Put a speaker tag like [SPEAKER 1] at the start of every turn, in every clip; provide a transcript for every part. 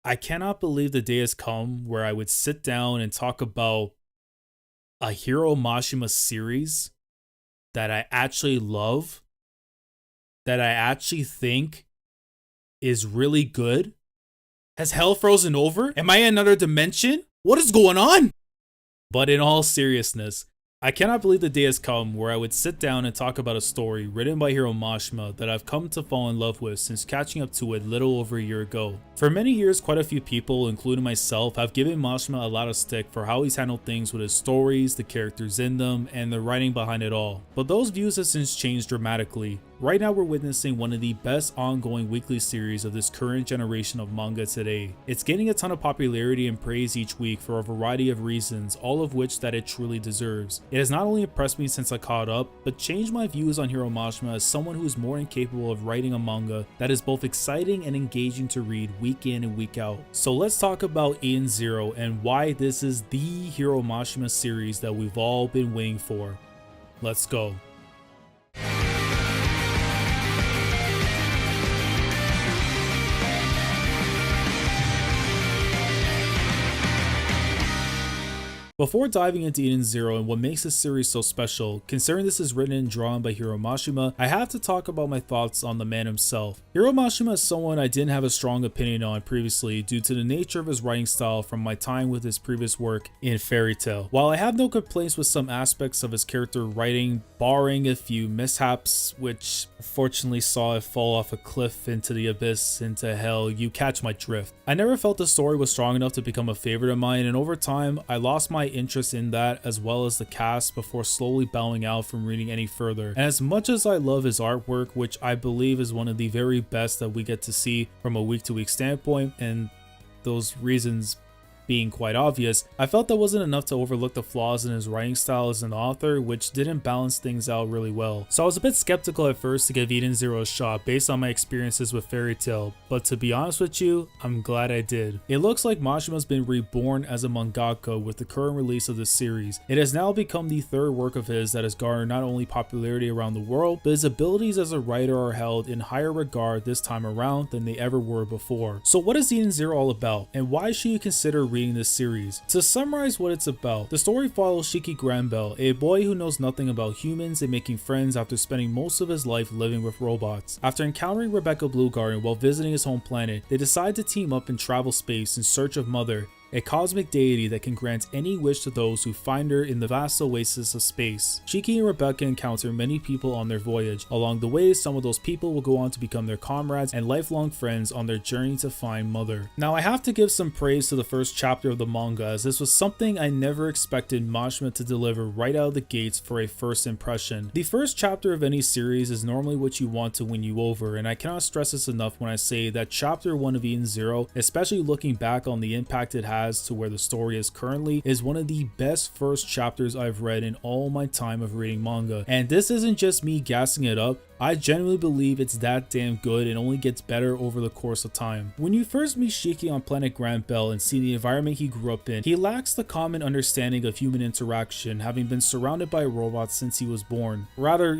[SPEAKER 1] I cannot believe the day has come where I would sit down and talk about a Hiro Mashima series that I actually love, that I actually think is really good. Has hell frozen over? Am I in another dimension? What is going on? But in all seriousness, I cannot believe the day has come where I would sit down and talk about a story written by Hiro Mashima that I've come to fall in love with since catching up to it little over a year ago. For many years, quite a few people, including myself, have given Mashima a lot of stick for how he's handled things with his stories, the characters in them, and the writing behind it all. But those views have since changed dramatically. Right now we're witnessing one of the best ongoing weekly series of this current generation of manga today. It's gaining a ton of popularity and praise each week for a variety of reasons, all of which that it truly deserves. It has not only impressed me since I caught up, but changed my views on Hiro Mashima as someone who is more incapable of writing a manga that is both exciting and engaging to read week in and week out. So let's talk about Eden Zero and why this is the Hiro Mashima series that we've all been waiting for. Let's go. Before diving into Eden Zero and what makes this series so special, considering this is written and drawn by Hiro Mashima, I have to talk about my thoughts on the man himself. Hiro Mashima is someone I didn't have a strong opinion on previously due to the nature of his writing style from my time with his previous work in Fairy Tail. While I have no complaints with some aspects of his character writing, barring a few mishaps, which unfortunately saw it fall off a cliff into the abyss, into hell, you catch my drift. I never felt the story was strong enough to become a favorite of mine, and over time, I lost my interest in that as well as the cast before slowly bowing out from reading any further. And as much as I love his artwork, which I believe is one of the very best that we get to see from a week to week standpoint, and those reasons being quite obvious, I felt that wasn't enough to overlook the flaws in his writing style as an author, which didn't balance things out really well. So I was a bit skeptical at first to give Eden Zero a shot based on my experiences with Fairy Tail, but to be honest with you, I'm glad I did. It looks like Mashima's been reborn as a mangaka with the current release of this series. It has now become the third work of his that has garnered not only popularity around the world, but his abilities as a writer are held in higher regard this time around than they ever were before. So what is Eden Zero all about, and why should you consider reading this series? To summarize what it's about, the story follows Shiki Granbell, a boy who knows nothing about humans and making friends after spending most of his life living with robots. After encountering Rebecca Bluegarden while visiting his home planet, they decide to team up and travel space in search of Mother, a cosmic deity that can grant any wish to those who find her in the vast oasis of space. Shiki and Rebecca encounter many people on their voyage. Along the way, some of those people will go on to become their comrades and lifelong friends on their journey to find Mother. Now, I have to give some praise to the first chapter of the manga, as this was something I never expected Mashima to deliver right out of the gates for a first impression. The first chapter of any series is normally what you want to win you over, and I cannot stress this enough when I say that chapter 1 of Eden Zero, especially looking back on the impact it had to where the story is currently, is one of the best first chapters I've read in all my time of reading manga. And this isn't just me gassing it up, I genuinely believe it's that damn good and only gets better over the course of time. When you first meet Shiki on planet Granbell and see the environment he grew up in, he lacks the common understanding of human interaction, having been surrounded by robots since he was born. Rather,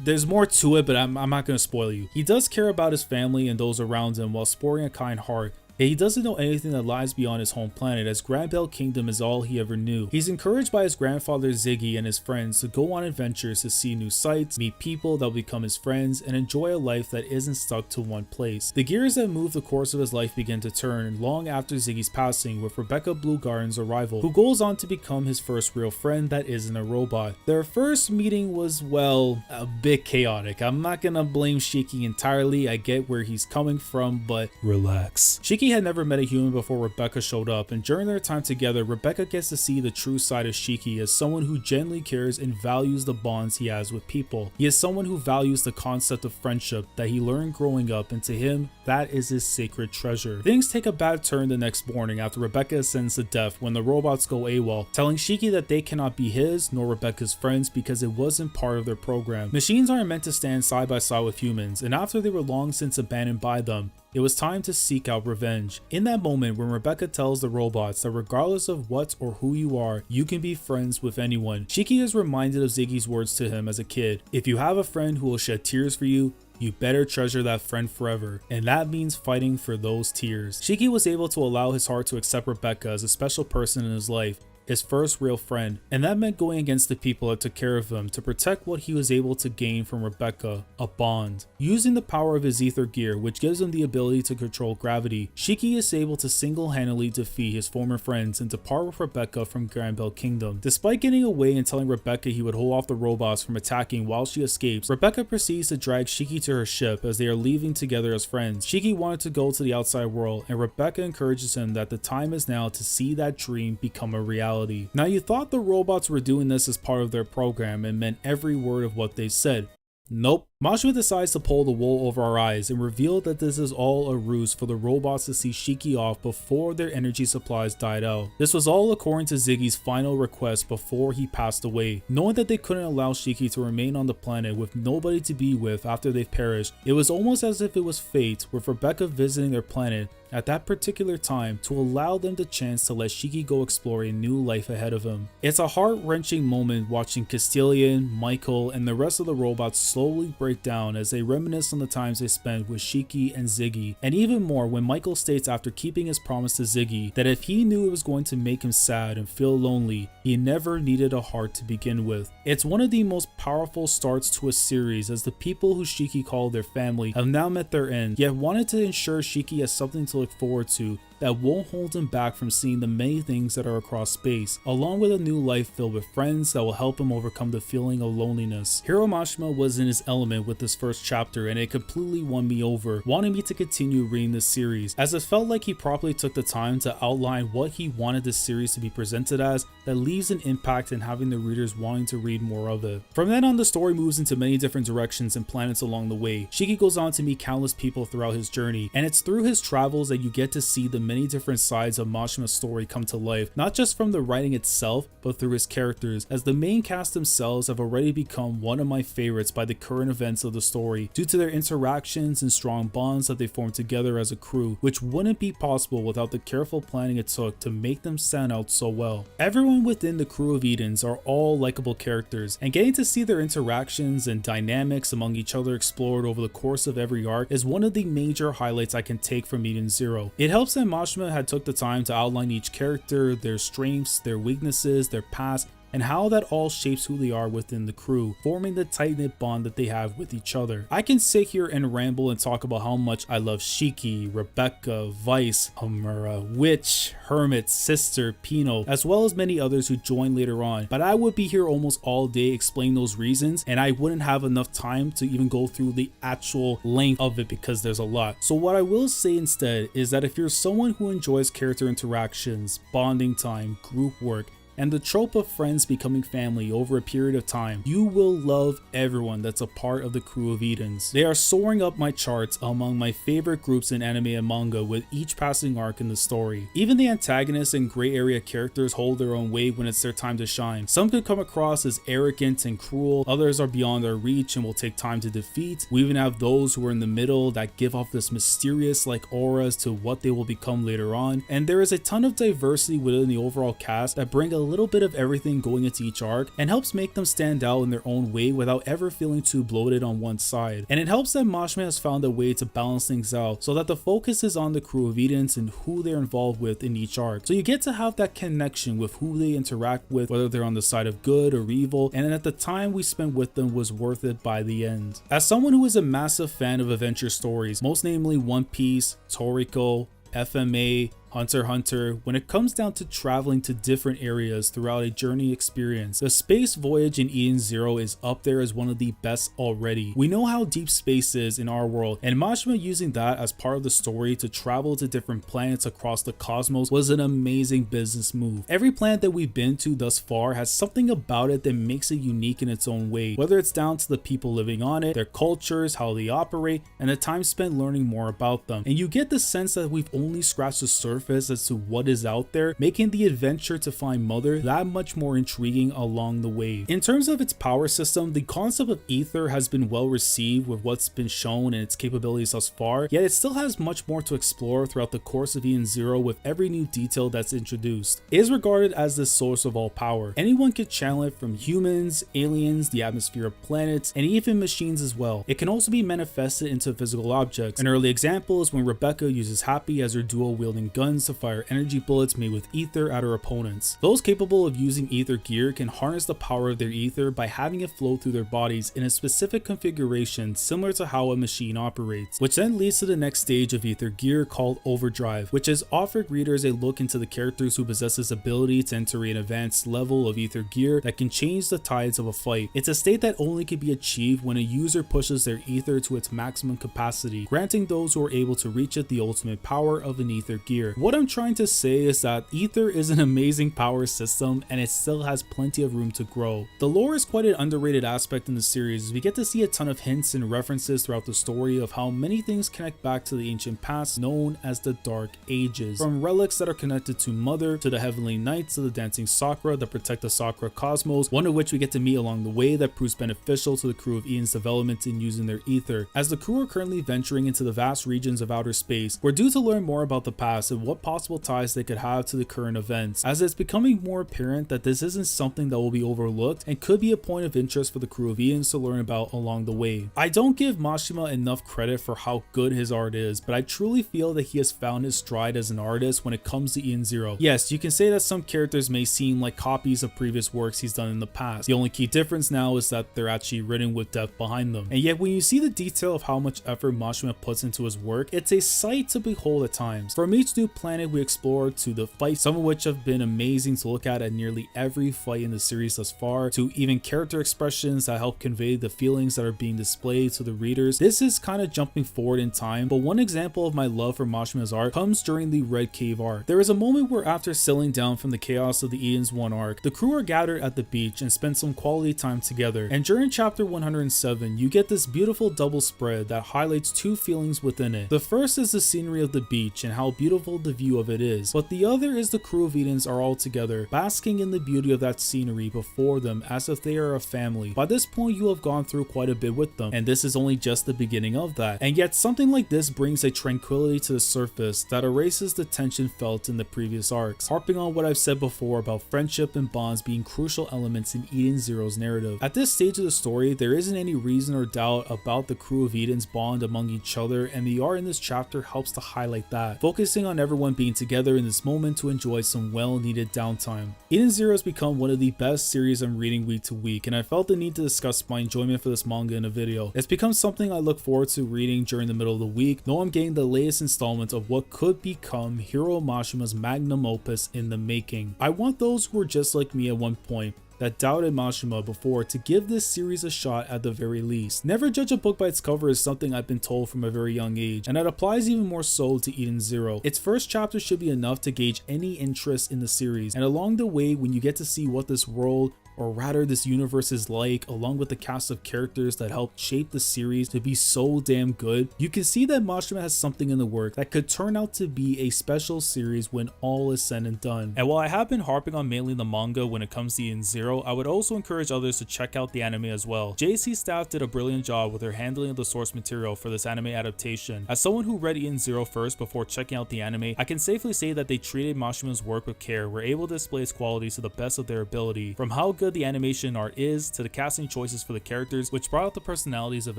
[SPEAKER 1] there's more to it, but I'm not going to spoil you. He does care about his family and those around him while sporting a kind heart. He doesn't know anything that lies beyond his home planet, as Granbell Kingdom is all he ever knew. He's encouraged by his grandfather Ziggy and his friends to go on adventures to see new sights, meet people that will become his friends, and enjoy a life that isn't stuck to one place. The gears that move the course of his life begin to turn long after Ziggy's passing, with Rebecca Bluegarden's arrival, who goes on to become his first real friend that isn't a robot. Their first meeting was, well, a bit chaotic. I'm not gonna blame Shiki entirely, I get where he's coming from, but relax. Shiki had never met a human before Rebecca showed up, and during their time together, Rebecca gets to see the true side of Shiki as someone who genuinely cares and values the bonds he has with people. He is someone who values the concept of friendship that he learned growing up, and to him, that is his sacred treasure. Things take a bad turn the next morning after Rebecca ascends to death when the robots go AWOL, telling Shiki that they cannot be his nor Rebecca's friends because it wasn't part of their program. Machines aren't meant to stand side by side with humans, and after they were long since abandoned by them, it was time to seek out revenge. In that moment when Rebecca tells the robots that regardless of what or who you are, you can be friends with anyone, Shiki is reminded of Ziggy's words to him as a kid. If you have a friend who will shed tears for you, you better treasure that friend forever, and that means fighting for those tears. Shiki was able to allow his heart to accept Rebecca as a special person in his life, his first real friend, and that meant going against the people that took care of him to protect what he was able to gain from Rebecca, a bond. Using the power of his ether gear, which gives him the ability to control gravity, Shiki is able to single-handedly defeat his former friends and depart with Rebecca from Granbell Kingdom. Despite getting away and telling Rebecca he would hold off the robots from attacking while she escapes, Rebecca proceeds to drag Shiki to her ship as they are leaving together as friends. Shiki wanted to go to the outside world, and Rebecca encourages him that the time is now to see that dream become a reality. Now, you thought the robots were doing this as part of their program and meant every word of what they said. Nope. Mashima decides to pull the wool over our eyes and reveal that this is all a ruse for the robots to see Shiki off before their energy supplies died out. This was all according to Ziggy's final request before he passed away. Knowing that they couldn't allow Shiki to remain on the planet with nobody to be with after they've perished, it was almost as if it was fate, with Rebecca visiting their planet at that particular time to allow them the chance to let Shiki go explore a new life ahead of him. It's a heart-wrenching moment watching Castellian, Michael, and the rest of the robots slowly break down as they reminisce on the times they spent with Shiki and Ziggy, and even more when Michael states after keeping his promise to Ziggy that if he knew it was going to make him sad and feel lonely, he never needed a heart to begin with. It's one of the most powerful starts to a series, as the people who Shiki called their family have now met their end, yet wanted to ensure Shiki has something to look forward to that won't hold him back from seeing the many things that are across space, along with a new life filled with friends that will help him overcome the feeling of loneliness. Hiro Mashima was in his element with this first chapter, and it completely won me over, wanting me to continue reading this series, as it felt like he properly took the time to outline what he wanted this series to be presented as, that leaves an impact in having the readers wanting to read more of it. From then on, the story moves into many different directions and planets along the way. Shiki goes on to meet countless people throughout his journey, and it's through his travels that you get to see the many different sides of Mashima's story come to life, not just from the writing itself, but through his characters, as the main cast themselves have already become one of my favorites by the current events of the story, due to their interactions and strong bonds that they formed together as a crew, which wouldn't be possible without the careful planning it took to make them stand out so well. Everyone within the crew of Edens are all likable characters, and getting to see their interactions and dynamics among each other explored over the course of every arc is one of the major highlights I can take from Eden Zero. It helps that Mashima had took the time to outline each character, their strengths, their weaknesses, their past, and how that all shapes who they are within the crew, forming the tight-knit bond that they have with each other. I can sit here and ramble and talk about how much I love Shiki, Rebecca, Vice, Homura, Witch, Hermit, Sister, Pino, as well as many others who join later on, but I would be here almost all day explaining those reasons, and I wouldn't have enough time to even go through the actual length of it because there's a lot. So what I will say instead is that if you're someone who enjoys character interactions, bonding time, group work, and the trope of friends becoming family over a period of time, you will love everyone that's a part of the crew of Edens. They are soaring up my charts among my favorite groups in anime and manga with each passing arc in the story. Even the antagonists and gray area characters hold their own way when it's their time to shine. Some could come across as arrogant and cruel, others are beyond our reach and will take time to defeat. We even have those who are in the middle that give off this mysterious like aura as to what they will become later on, and there is a ton of diversity within the overall cast that bring a little bit of everything going into each arc and helps make them stand out in their own way without ever feeling too bloated on one side. And it helps that Mashima has found a way to balance things out so that the focus is on the crew of Edens and who they're involved with in each arc. So you get to have that connection with who they interact with, whether they're on the side of good or evil, and at the time we spent with them was worth it by the end. As someone who is a massive fan of adventure stories, most namely One Piece, Toriko, FMA, Hunter x Hunter, when it comes down to traveling to different areas throughout a journey experience, the space voyage in Eden Zero is up there as one of the best already. We know how deep space is in our world, and Mashima using that as part of the story to travel to different planets across the cosmos was an amazing business move. Every planet that we've been to thus far has something about it that makes it unique in its own way, whether it's down to the people living on it, their cultures, how they operate, and the time spent learning more about them. And you get the sense that we've only scratched the surface surface as to what is out there, making the adventure to find Mother that much more intriguing along the way. In terms of its power system, the concept of ether has been well received with what's been shown and its capabilities thus far, yet it still has much more to explore throughout the course of Eden Zero with every new detail that's introduced. It is regarded as the source of all power. Anyone could channel it, from humans, aliens, the atmosphere of planets, and even machines as well. It can also be manifested into physical objects. An early example is when Rebecca uses Happy as her dual wielding guns to fire energy bullets made with ether at her opponents. Those capable of using ether gear can harness the power of their ether by having it flow through their bodies in a specific configuration similar to how a machine operates, which then leads to the next stage of ether gear called Overdrive, which has offered readers a look into the characters who possess this ability to enter an advanced level of ether gear that can change the tides of a fight. It's a state that only can be achieved when a user pushes their ether to its maximum capacity, granting those who are able to reach it the ultimate power of an ether gear. What I'm trying to say is that ether is an amazing power system and it still has plenty of room to grow. The lore is quite an underrated aspect in the series, as we get to see a ton of hints and references throughout the story of how many things connect back to the ancient past known as the Dark Ages. From relics that are connected to Mother, to the Heavenly Knights, to the dancing Sakura that protect the Sakura cosmos, one of which we get to meet along the way that proves beneficial to the crew of Eden's development in using their ether. As the crew are currently venturing into the vast regions of outer space, we're due to learn more about the past and what possible ties they could have to the current events, as it's becoming more apparent that this isn't something that will be overlooked and could be a point of interest for the crew of Eden to learn about along the way. I don't give Mashima enough credit for how good his art is, but I truly feel that he has found his stride as an artist when it comes to Eden Zero. Yes, you can say that some characters may seem like copies of previous works he's done in the past. The only key difference now is that they're actually written with depth behind them. And yet when you see the detail of how much effort Mashima puts into his work, it's a sight to behold at times. From each new planet we explore to the fights, some of which have been amazing to look at nearly every fight in the series thus far, to even character expressions that help convey the feelings that are being displayed to the readers. This is kind of jumping forward in time, but one example of my love for Mashima's art comes during the Red Cave arc. There is a moment where, after settling down from the chaos of the Eden's 1 arc, the crew are gathered at the beach and spend some quality time together. And during chapter 107, you get this beautiful double spread that highlights two feelings within it. The first is the scenery of the beach and how beautiful the view of it is, but the other is the crew of Edens are all together, basking in the beauty of that scenery before them as if they are a family. By this point, you have gone through quite a bit with them, and this is only just the beginning of that. And yet something like this brings a tranquility to the surface that erases the tension felt in the previous arcs, harping on what I've said before about friendship and bonds being crucial elements in Eden Zero's narrative. At this stage of the story, there isn't any reason or doubt about the crew of Eden's bond among each other, and the art in this chapter helps to highlight that, focusing on everyone being together in this moment to enjoy some well-needed downtime. Eden Zero has become one of the best series I'm reading week to week, and I felt the need to discuss my enjoyment for this manga in a video. It's become something I look forward to reading during the middle of the week, though I'm getting the latest installment of what could become Hiro Mashima's magnum opus in the making. I want those who were just like me at one point, that doubted Mashima before, to give this series a shot at the very least. Never judge a book by its cover is something I've been told from a very young age, and that applies even more so to Eden Zero. Its first chapter should be enough to gauge any interest in the series, and along the way, when you get to see what this world, or rather this universe, is like, along with the cast of characters that helped shape the series to be so damn good, you can see that Mashima has something in the work that could turn out to be a special series when all is said and done. And while I have been harping on mainly the manga when it comes to Eden Zero, I would also encourage others to check out the anime as well. JC staff did a brilliant job with their handling of the source material for this anime adaptation. As someone who read Eden Zero first before checking out the anime, I can safely say that they treated Mashima's work with care, were able to display its qualities to the best of their ability, from how good the animation art is to the casting choices for the characters, which brought out the personalities of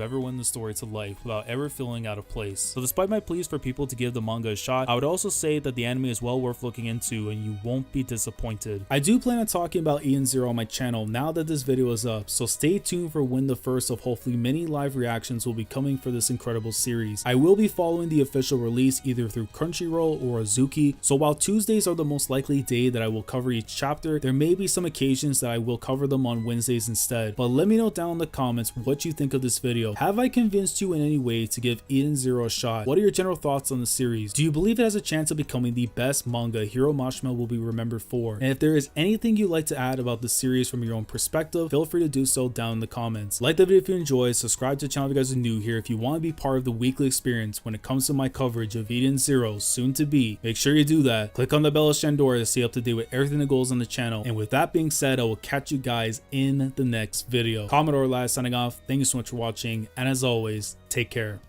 [SPEAKER 1] everyone in the story to life without ever feeling out of place. So despite my pleas for people to give the manga a shot, I would also say that the anime is well worth looking into and you won't be disappointed. I do plan on talking about Eden Zero on my channel now that this video is up, so stay tuned for when the first of hopefully many live reactions will be coming for this incredible series. I will be following the official release either through Crunchyroll or Azuki, so while Tuesdays are the most likely day that I will cover each chapter, there may be some occasions that I will will cover them on Wednesdays instead. But let me know down in the comments what you think of this video. Have I convinced you in any way to give Eden Zero a shot? What are your general thoughts on the series? Do you believe it has a chance of becoming the best manga Hiro Mashima will be remembered for? And if there is anything you'd like to add about the series from your own perspective, feel free to do so down in the comments. Like the video if you enjoyed, subscribe to the channel if you guys are new here if you want to be part of the weekly experience when it comes to my coverage of Eden Zero soon to be. Make sure you do that. Click on the bell of Shandora to stay up to date with everything that goes on the channel. And with that being said, I will catch you guys in the next video. Commodore last signing off. Thank you so much for watching, and as always, take care.